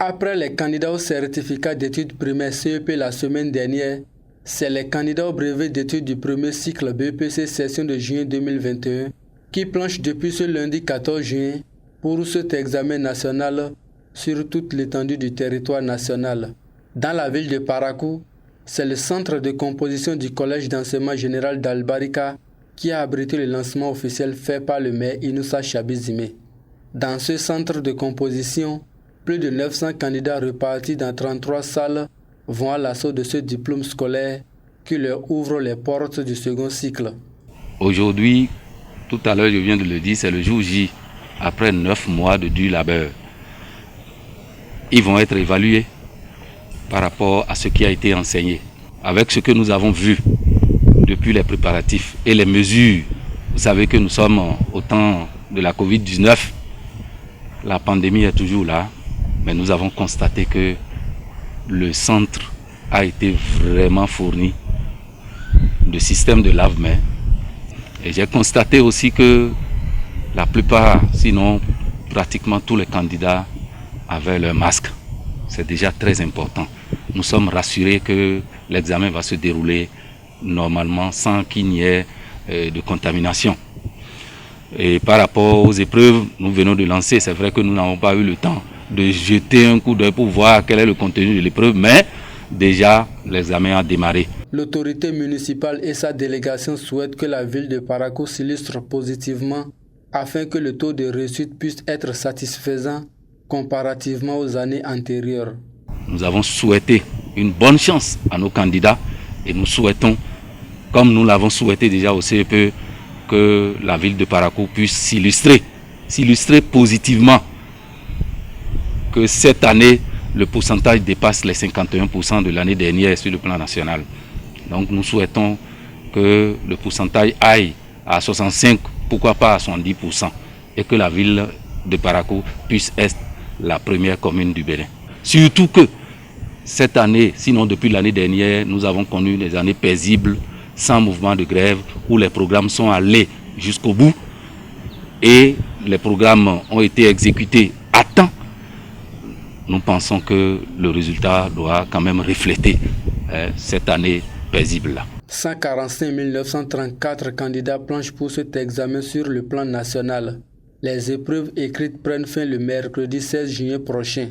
Après les candidats au certificat d'études primaires CEP la semaine dernière, c'est les candidats au brevet d'études du premier cycle BEPC session de juin 2021 qui planchent depuis ce lundi 14 juin pour cet examen national sur toute l'étendue du territoire national. Dans la ville de Parakou, c'est le centre de composition du collège d'enseignement général d'Albarika qui a abrité le lancement officiel fait par le maire Inoussa Chabizime. Dans ce centre de composition, plus de 900 candidats repartis dans 33 salles vont à l'assaut de ce diplôme scolaire qui leur ouvre les portes du second cycle. Aujourd'hui, tout à l'heure je viens de le dire, c'est le jour J, après 9 mois de dur labeur. Ils vont être évalués par rapport à ce qui a été enseigné. Avec ce que nous avons vu depuis les préparatifs et les mesures, vous savez que nous sommes au temps de la Covid-19, la pandémie est toujours là, mais nous avons constaté que le centre a été vraiment fourni de systèmes de lave-mains. Et j'ai constaté aussi que la plupart, sinon pratiquement tous les candidats avaient leur masque. C'est déjà très important. Nous sommes rassurés que l'examen va se dérouler normalement sans qu'il n'y ait de contamination. Et par rapport aux épreuves, nous venons de lancer, c'est vrai que nous n'avons pas eu le temps de jeter un coup d'œil pour voir quel est le contenu de l'épreuve, mais déjà l'examen a démarré. L'autorité municipale et sa délégation souhaitent que la ville de Parakou s'illustre positivement afin que le taux de réussite puisse être satisfaisant comparativement aux années antérieures. Nous avons souhaité une bonne chance à nos candidats et nous souhaitons, comme nous l'avons souhaité déjà au CEPE, que la ville de Parakou puisse s'illustrer positivement, que cette année, le pourcentage dépasse les 51% de l'année dernière sur le plan national. Donc nous souhaitons que le pourcentage aille à 65%, pourquoi pas à 70%, et que la ville de Parakou puisse être la première commune du Bénin. Surtout que cette année, sinon depuis l'année dernière, nous avons connu des années paisibles, sans mouvement de grève, où les programmes sont allés jusqu'au bout et les programmes ont été exécutés à temps. Nous pensons que le résultat doit quand même refléter cette année paisible-là. 145 934 candidats planchent pour cet examen sur le plan national. Les épreuves écrites prennent fin le mercredi 16 juillet prochain.